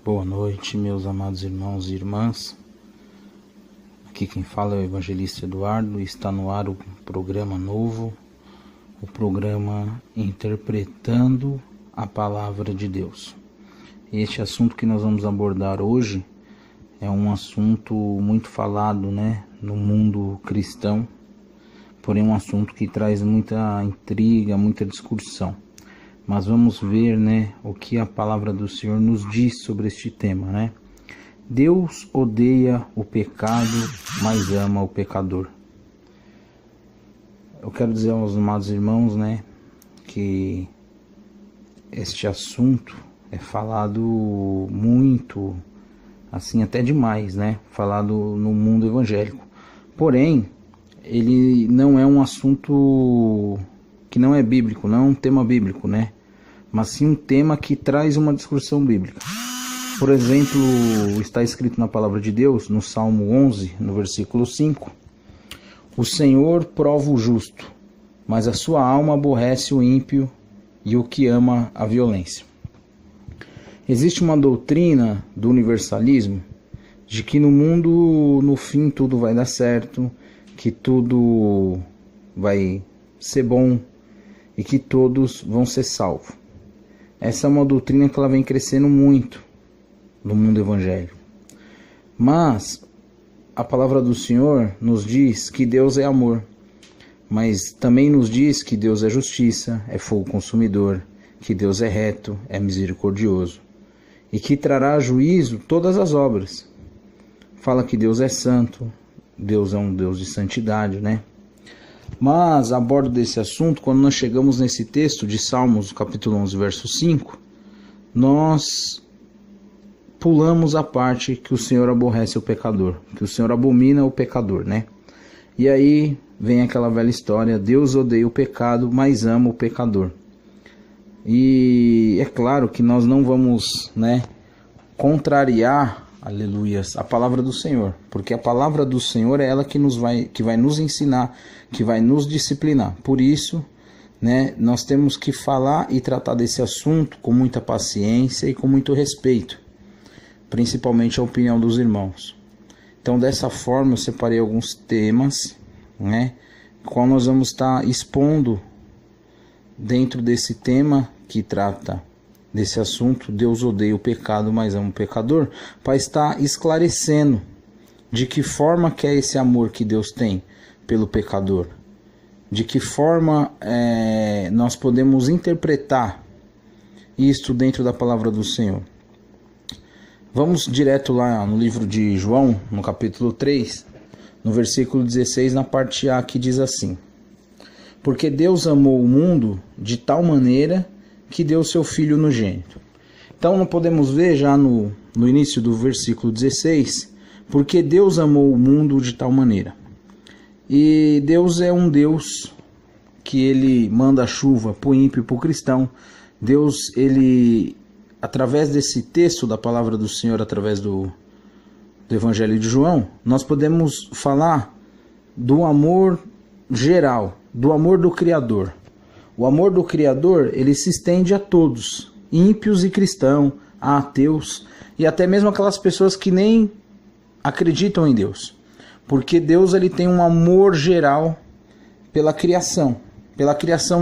Boa noite, meus amados irmãos e irmãs. Aqui quem fala é o evangelista Eduardo e está no ar o programa novo, o programa Interpretando a Palavra de Deus. Este assunto que nós vamos abordar hoje é um assunto muito falado, no mundo cristão, porém um assunto que traz muita intriga, muita discussão. Mas vamos ver, o que a palavra do Senhor nos diz sobre este tema, Deus odeia o pecado, mas ama o pecador. Eu quero dizer aos amados irmãos, que este assunto é falado muito, assim, até demais, falado no mundo evangélico. Porém, ele não é um assunto que não é bíblico, não é um tema bíblico, mas sim um tema que traz uma discussão bíblica. Por exemplo, está escrito na palavra de Deus, no Salmo 11, no versículo 5, o Senhor prova o justo, mas a sua alma aborrece o ímpio e o que ama a violência. Existe uma doutrina do universalismo de que no mundo, no fim, tudo vai dar certo, que tudo vai ser bom e que todos vão ser salvos. Essa é uma doutrina que ela vem crescendo muito no mundo evangélico. Mas a palavra do Senhor nos diz que Deus é amor, mas também nos diz que Deus é justiça, é fogo consumidor, que Deus é reto, é misericordioso e que trará a juízo todas as obras. Fala que Deus é santo, Deus é um Deus de santidade, Mas, a bordo desse assunto, quando nós chegamos nesse texto de Salmos, capítulo 11, verso 5, nós pulamos a parte que o Senhor aborrece o pecador, que o Senhor abomina o pecador, E aí vem aquela velha história, Deus odeia o pecado, mas ama o pecador. E é claro que nós não vamos, contrariar, aleluias, a palavra do Senhor, porque a palavra do Senhor é ela que vai nos ensinar, que vai nos disciplinar. Por isso, nós temos que falar e tratar desse assunto com muita paciência e com muito respeito, principalmente a opinião dos irmãos. Então, dessa forma, eu separei alguns temas, qual nós vamos estar expondo dentro desse tema que trata desse assunto, Deus odeia o pecado, mas ama o pecador, para estar esclarecendo de que forma que é esse amor que Deus tem pelo pecador, de que forma nós podemos interpretar isto dentro da palavra do Senhor. Vamos direto lá no livro de João, no capítulo 3, no versículo 16, na parte A, que diz assim: porque Deus amou o mundo de tal maneira que deu seu Filho unigênito. Então, nós podemos ver já no início do versículo 16, porque Deus amou o mundo de tal maneira. E Deus é um Deus que ele manda a chuva para o ímpio e para o cristão. Deus, ele, através desse texto da palavra do Senhor, através do Evangelho de João, nós podemos falar do amor geral, do amor do Criador. O amor do Criador, ele se estende a todos, ímpios e cristãos, a ateus e até mesmo aquelas pessoas que nem acreditam em Deus. Porque Deus, ele tem um amor geral pela criação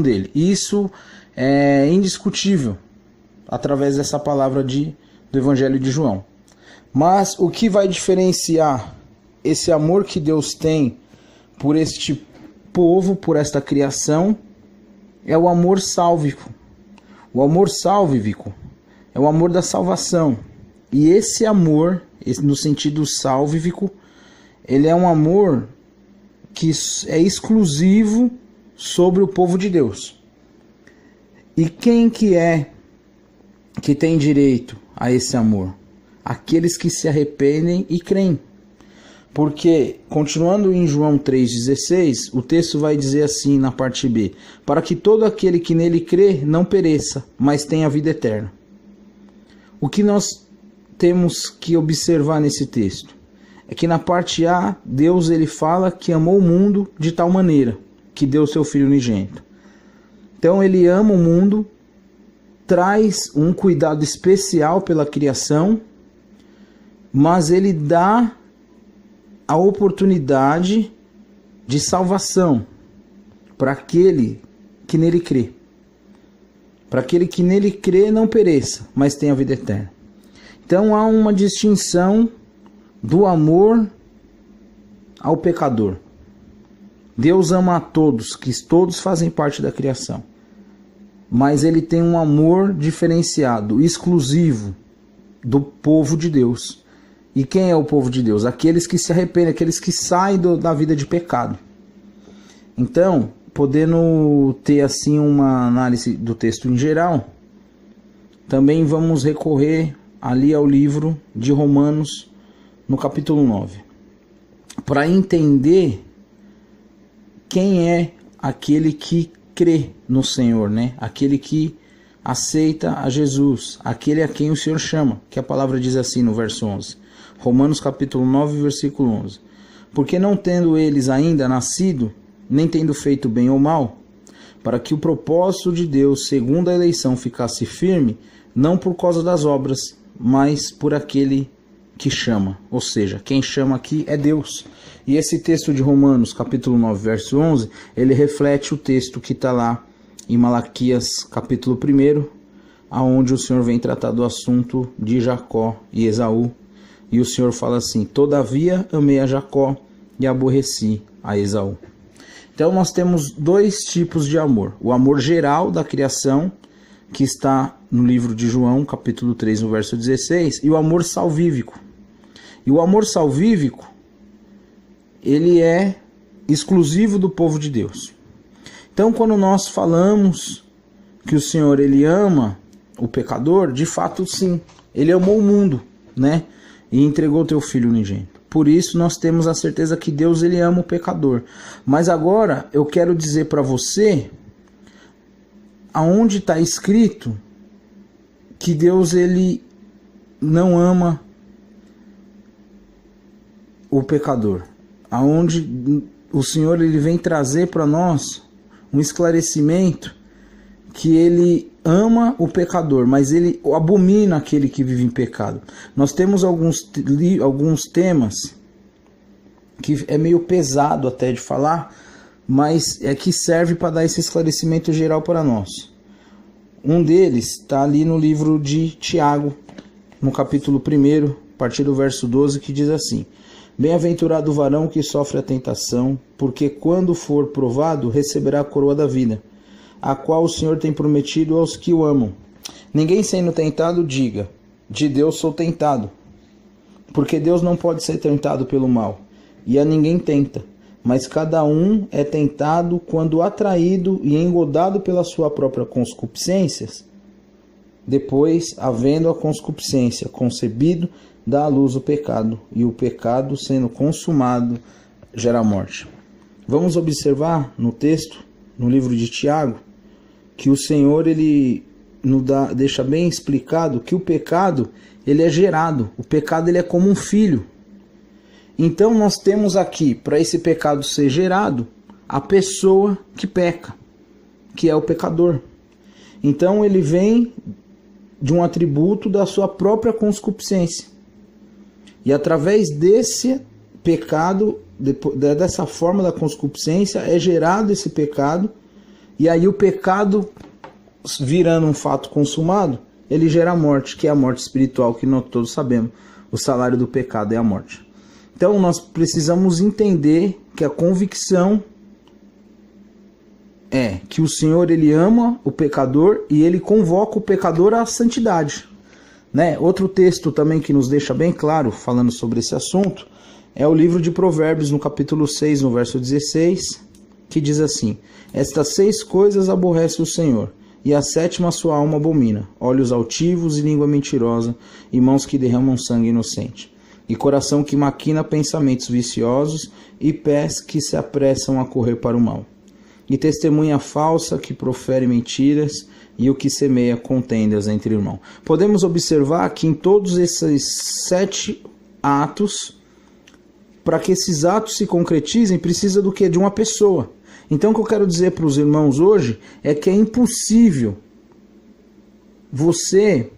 dele. E isso é indiscutível através dessa palavra do Evangelho de João. Mas o que vai diferenciar esse amor que Deus tem por este povo, por esta criação, é o amor sálvico. O amor sálvico é o amor da salvação. E esse amor, no sentido sálvico, ele é um amor que é exclusivo sobre o povo de Deus. E quem que tem direito a esse amor? Aqueles que se arrependem e creem. Porque, continuando em João 3,16, o texto vai dizer assim na parte B: para que todo aquele que nele crê não pereça, mas tenha vida eterna. O que nós temos que observar nesse texto é que na parte A, Deus, ele fala que amou o mundo de tal maneira que deu seu Filho unigênito. Então ele ama o mundo, traz um cuidado especial pela criação, mas ele dá a oportunidade de salvação para aquele que nele crê. Para aquele que nele crê não pereça, mas tenha a vida eterna. Então há uma distinção do amor ao pecador. Deus ama a todos, que todos fazem parte da criação. Mas ele tem um amor diferenciado, exclusivo do povo de Deus. E quem é o povo de Deus? Aqueles que se arrependem, aqueles que saem da vida de pecado. Então, podendo ter assim uma análise do texto em geral, também vamos recorrer ali ao livro de Romanos, no capítulo 9, para entender quem é aquele que crê no Senhor, né? Aquele que aceita a Jesus, aquele a quem o Senhor chama, que a palavra diz assim no verso 11. Romanos capítulo 9, versículo 11. Porque não tendo eles ainda nascido, nem tendo feito bem ou mal, para que o propósito de Deus, segundo a eleição, ficasse firme, não por causa das obras, mas por aquele que chama. Ou seja, quem chama aqui é Deus. E esse texto de Romanos, capítulo 9, verso 11, ele reflete o texto que está lá em Malaquias, capítulo 1, aonde o Senhor vem tratar do assunto de Jacó e Esaú. E o Senhor fala assim: todavia amei a Jacó e aborreci a Esaú. Então nós temos dois tipos de amor. O amor geral da criação, que está no livro de João, capítulo 3, no verso 16, e o amor salvífico. E o amor salvífico, ele é exclusivo do povo de Deus. Então, quando nós falamos que o Senhor, ele ama o pecador, de fato sim, ele amou o mundo, né? E entregou teu filho unigênito. Por isso nós temos a certeza que Deus, ele ama o pecador. Mas agora eu quero dizer para você aonde está escrito que Deus, ele não ama o pecador. Aonde o Senhor, ele vem trazer para nós um esclarecimento que ele ama o pecador, mas ele abomina aquele que vive em pecado. Nós temos alguns temas que é meio pesado até de falar, mas é que serve para dar esse esclarecimento geral para nós. Um deles está ali no livro de Tiago, no capítulo 1, a partir do verso 12, que diz assim: bem-aventurado o varão que sofre a tentação, porque quando for provado, receberá a coroa da vida, a qual o Senhor tem prometido aos que o amam. Ninguém sendo tentado diga: de Deus sou tentado, porque Deus não pode ser tentado pelo mal, e a ninguém tenta, mas cada um é tentado quando atraído e engodado pela sua própria concupiscência. Depois, havendo a concupiscência concebido, dá à luz o pecado, e o pecado, sendo consumado, gera morte. Vamos observar no texto, no livro de Tiago, que o Senhor, ele deixa bem explicado que o pecado, ele é gerado. O pecado, ele é como um filho. Então nós temos aqui, para esse pecado ser gerado, a pessoa que peca, que é o pecador. Então ele vem de um atributo da sua própria concupiscência. E através desse pecado, dessa forma da concupiscência, é gerado esse pecado. E aí o pecado, virando um fato consumado, ele gera a morte, que é a morte espiritual, que nós todos sabemos. O salário do pecado é a morte. Então nós precisamos entender que a convicção é que o Senhor, ele ama o pecador e ele convoca o pecador à santidade, né? Outro texto também que nos deixa bem claro, falando sobre esse assunto, é o livro de Provérbios, no capítulo 6, no verso 16, que diz assim: estas 6 coisas aborrece o Senhor, e a 7ª sua alma abomina: olhos altivos e língua mentirosa, e mãos que derramam sangue inocente, e coração que maquina pensamentos viciosos, e pés que se apressam a correr para o mal, e testemunha falsa que profere mentiras, e o que semeia contendas entre irmãos. Podemos observar que em todos esses 7 atos, para que esses atos se concretizem, precisa do que? De uma pessoa. Então o que eu quero dizer para os irmãos hoje é que é impossível você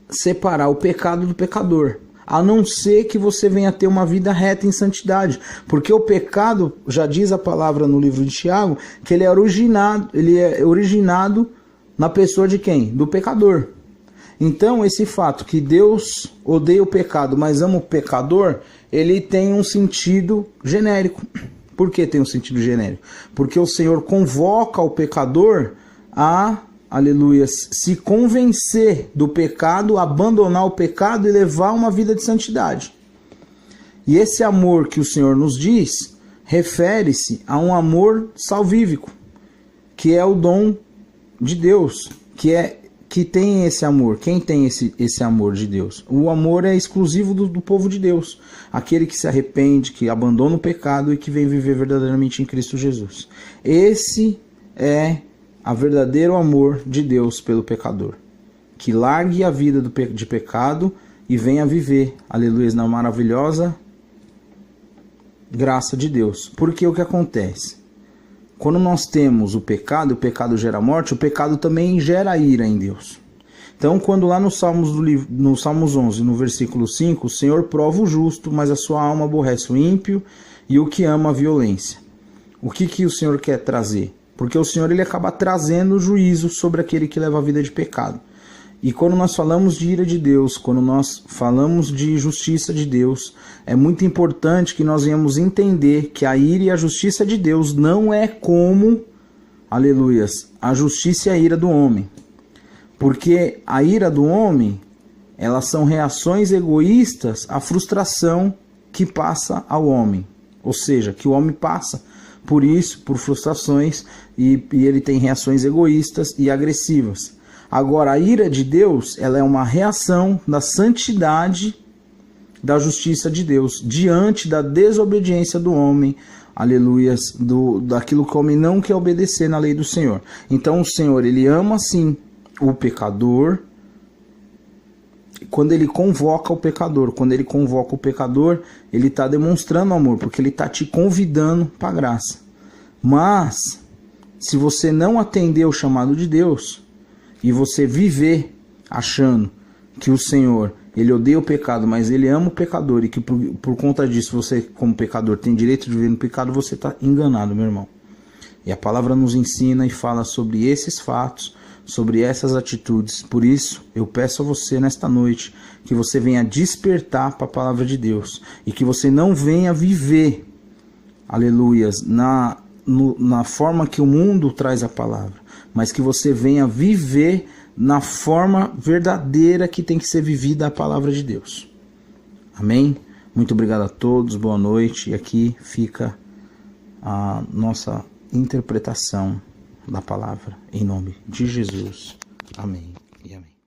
separar o pecado do pecador. a não ser que você venha ter uma vida reta em santidade. Porque o pecado, já diz a palavra no livro de Tiago, que ele é originado na pessoa de quem? Do pecador. Então, esse fato que Deus odeia o pecado, mas ama o pecador, ele tem um sentido genérico. Por que tem um sentido genérico? Porque o Senhor convoca o pecador a, aleluia, se convencer do pecado, abandonar o pecado e levar uma vida de santidade. E esse amor que o Senhor nos diz, refere-se a um amor salvífico, que é o dom de Deus, que tem esse amor. Quem tem esse amor de Deus? O amor é exclusivo do povo de Deus. Aquele que se arrepende, que abandona o pecado e que vem viver verdadeiramente em Cristo Jesus. Esse é o verdadeiro amor de Deus pelo pecador. Que largue a vida de pecado e venha viver, aleluia, na maravilhosa graça de Deus. Porque o que acontece? Quando nós temos o pecado gera morte, o pecado também gera ira em Deus. Então, quando lá no Salmos 11, no versículo 5, o Senhor prova o justo, mas a sua alma aborrece o ímpio e o que ama a violência. O que o Senhor quer trazer? Porque o Senhor ele acaba trazendo juízo sobre aquele que leva a vida de pecado. E quando nós falamos de ira de Deus, quando nós falamos de justiça de Deus, é muito importante que nós venhamos entender que a ira e a justiça de Deus não é como, aleluias, a justiça e a ira do homem. Porque a ira do homem, elas são reações egoístas à frustração que passa ao homem. Ou seja, que o homem passa por isso, por frustrações, e ele tem reações egoístas e agressivas. Agora, a ira de Deus, ela é uma reação da santidade, da justiça de Deus, diante da desobediência do homem, aleluias, daquilo que o homem não quer obedecer na lei do Senhor. Então, o Senhor, ele ama sim o pecador, quando ele convoca o pecador. Quando ele convoca o pecador, ele está demonstrando amor, porque ele está te convidando para a graça. Mas, se você não atender o chamado de Deus, e você viver achando que o Senhor, ele odeia o pecado, mas ele ama o pecador, e que por conta disso você, como pecador, tem direito de viver no pecado, você está enganado, meu irmão. E a palavra nos ensina e fala sobre esses fatos, sobre essas atitudes. Por isso, eu peço a você nesta noite que você venha despertar para a palavra de Deus e que você não venha viver, aleluias, na forma que o mundo traz a palavra, mas que você venha viver na forma verdadeira que tem que ser vivida a palavra de Deus. Amém? Muito obrigado a todos, boa noite. E aqui fica a nossa interpretação da palavra, em nome de Jesus. Amém e amém.